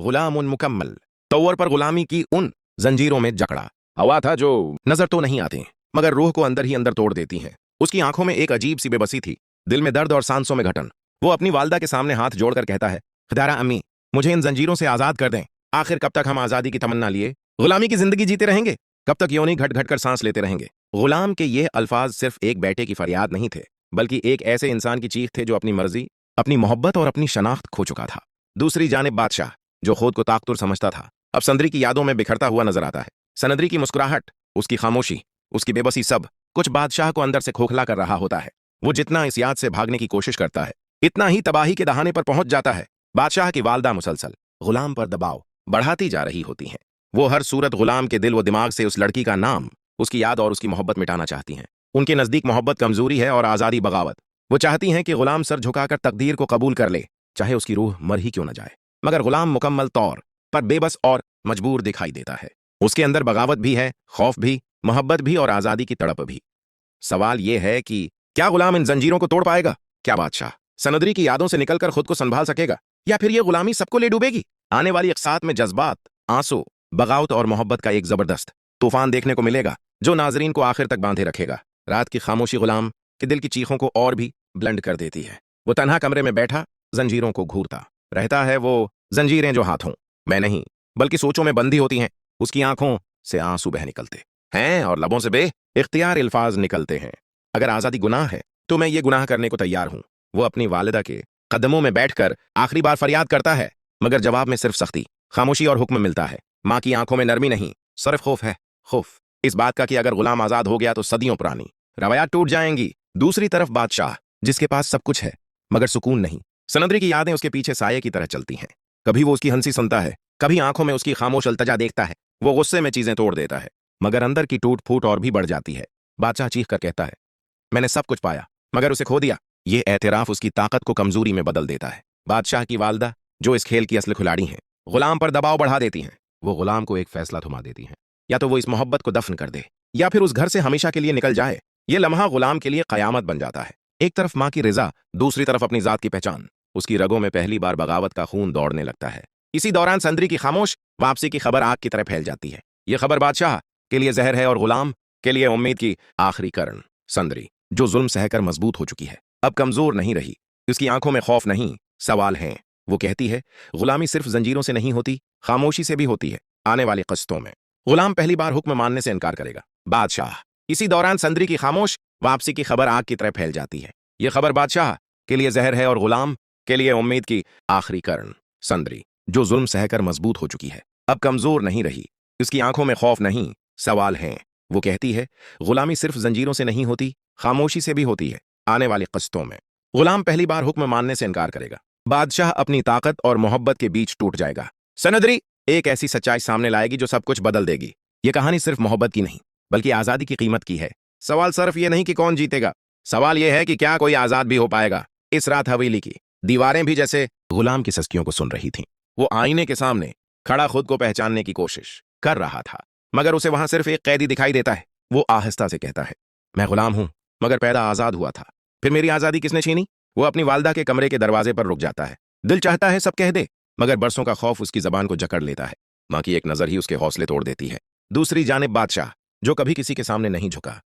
गुलामुन मुकम्मल। तौर पर गुलामी की उन जंजीरों में जकड़ा हुआ था जो नजर तो नहीं आते मगर रूह को अंदर ही अंदर तोड़ देती हैं। उसकी आंखों में एक अजीब सी बेबसी थी, दिल में दर्द और सांसों में घटन। वो अपनी वालदा के सामने हाथ जोड़कर कहता है, खुदारा अम्मी, मुझे इन जंजीरों से आजाद कर दें। आखिर कब तक हम आजादी की तमन्ना लिए गुलामी की जिंदगी जीते रहेंगे? कब तक योनी घट घट कर सांस लेते रहेंगे? गुलाम के ये अल्फाज सिर्फ एक बेटे की फरियाद नहीं थे, बल्कि एक ऐसे इंसान की चीख थे जो अपनी मर्जी, अपनी मोहब्बत और अपनी शनाख्त खो चुका था। दूसरी जानिब बादशाह, जो खुद को ताकतुर समझता था, अब सनदरी की यादों में बिखरता हुआ नजर आता है। सनदरी की मुस्कुराहट, उसकी खामोशी, उसकी बेबसी, सब कुछ बादशाह को अंदर से खोखला कर रहा होता है। वो जितना इस याद से भागने की कोशिश करता है, इतना ही तबाही के दहाने पर पहुंच जाता है। बादशाह की वालदा मुसलसल गुलाम पर दबाव बढ़ाती जा रही होती हैं। वो हर सूरत गुलाम के दिल व दिमाग से उस लड़की का नाम, उसकी याद और उसकी मोहब्बत मिटाना चाहती हैं। उनके नजदीक मोहब्बत कमजोरी है और आजादी बगावत। वो चाहती हैं कि गुलाम सर झुकाकर तकदीर को कबूल कर ले, चाहे उसकी रूह मर ही क्यों न जाए। मगर गुलाम मुकम्मल तौर पर बेबस और मजबूर दिखाई देता है। उसके अंदर बगावत भी है, खौफ भी, मोहब्बत भी और आजादी की तड़प भी। सवाल यह है कि क्या गुलाम इन जंजीरों को तोड़ पाएगा? क्या बादशाह सनदरी की यादों से निकलकर खुद को संभाल सकेगा, या फिर यह गुलामी सबको ले डूबेगी? आने वाली अक़सात में जज्बात, आंसू, बगावत और मोहब्बत का एक जबरदस्त तूफान देखने को मिलेगा, जो नाजरीन को आखिर तक बांधे रखेगा। रात की खामोशी गुलाम के दिल की चीखों को और भी ब्लंड कर देती है। वो तन्हा कमरे में बैठा जंजीरों को घूरता रहता है। वो जंजीरें जो हाथों में नहीं बल्कि सोचों में बंधी होती हैं। उसकी आंखों से आंसू बह निकलते हैं और लबों से बे इख्तियार अल्फाज निकलते हैं, अगर आजादी गुनाह है तो मैं ये गुनाह करने को तैयार हूं। वो अपनी वालिदा के कदमों में बैठकर आखिरी बार फरियाद करता है, मगर जवाब में सिर्फ सख्ती, खामोशी और हुक्म मिलता है। माँ की आंखों में नरमी नहीं, सिर्फ खौफ है। खौफ इस बात का कि अगर गुलाम आजाद हो गया तो सदियों पुरानी रवायात टूट जाएंगी। दूसरी तरफ बादशाह, जिसके पास सब कुछ है मगर सुकून नहीं। सनदरी की यादें उसके पीछे साये की तरह चलती हैं। कभी वो उसकी हंसी सुनता है, कभी आंखों में उसकी खामोश अल्तजा देखता है। वो गुस्से में चीजें तोड़ देता है, मगर अंदर की टूट फूट और भी बढ़ जाती है। बादशाह चीख कर कहता है, मैंने सब कुछ पाया मगर उसे खो दिया। ये एतराफ उसकी ताकत को कमजोरी में बदल देता है। बादशाह की वालदा, जो इस खेल की असली खिलाड़ी हैं, गुलाम पर दबाव बढ़ा देती हैं। वो गुलाम को एक फैसला थमा देती हैं, या तो वो इस मोहब्बत को दफन कर दे या फिर उस घर से हमेशा के लिए निकल जाए। ये लम्हा गुलाम के लिए कयामत बन जाता है। एक तरफ माँ की रिजा, दूसरी तरफ अपनी जात की पहचान। उसकी रगों में पहली बार बगावत का खून दौड़ने लगता है। इसी दौरान सनदरी की खामोश वापसी की खबर आग की तरह फैल जाती है। यह खबर बादशाह के लिए जहर है और गुलाम के लिए उम्मीद की आखिरी करण। सनदरी, जो जुल्म सहकर मजबूत हो चुकी है, अब कमजोर नहीं रही। उसकी आंखों में खौफ नहीं, सवाल हैं। वो कहती है, गुलामी सिर्फ जंजीरों से नहीं होती, खामोशी से भी होती है। आने वाली क़िस्तों में गुलाम पहली बार हुक्म मानने से इनकार करेगा। बादशाह, इसी दौरान सनदरी की खामोश वापसी की खबर आग की तरह फैल जाती है। यह खबर बादशाह के लिए जहर है और गुलाम के लिए उम्मीद की आखिरी करण। सनदरी, जो जुल्म सहकर मजबूत हो चुकी है, अब कमजोर नहीं रही। उसकी आंखों में खौफ नहीं, सवाल हैं। वो कहती है, गुलामी सिर्फ जंजीरों से नहीं होती, खामोशी से भी होती है। आने वाली क़िस्तों में गुलाम पहली बार हुक्म मानने से इनकार करेगा। बादशाह अपनी ताकत और मोहब्बत के बीच टूट जाएगा। सनदरी एक ऐसी सच्चाई सामने लाएगी जो सब कुछ बदल देगी। यह कहानी सिर्फ मोहब्बत की नहीं बल्कि आजादी की कीमत की है। सवाल सिर्फ यह नहीं कि कौन जीतेगा, सवाल यह है कि क्या कोई आजाद भी हो पाएगा। इस रात हवेली की दीवारें भी जैसे गुलाम की सस्कियों को सुन रही थीं। वो आईने के सामने खड़ा खुद को पहचानने की कोशिश कर रहा था, मगर उसे वहां सिर्फ एक कैदी दिखाई देता है। वो आहिस्ता से कहता है, मैं गुलाम हूं मगर पैदा आजाद हुआ था। फिर मेरी आजादी किसने छीनी? वो अपनी वालदा के कमरे के दरवाजे पर रुक जाता है। दिल चाहता है सब कह दे, मगर बरसों का खौफ उसकी जबान को जकड़ लेता है। माँ की एक नजर ही उसके हौसले तोड़ देती है। दूसरी जानिब बादशाह, जो कभी किसी के सामने नहीं झुका,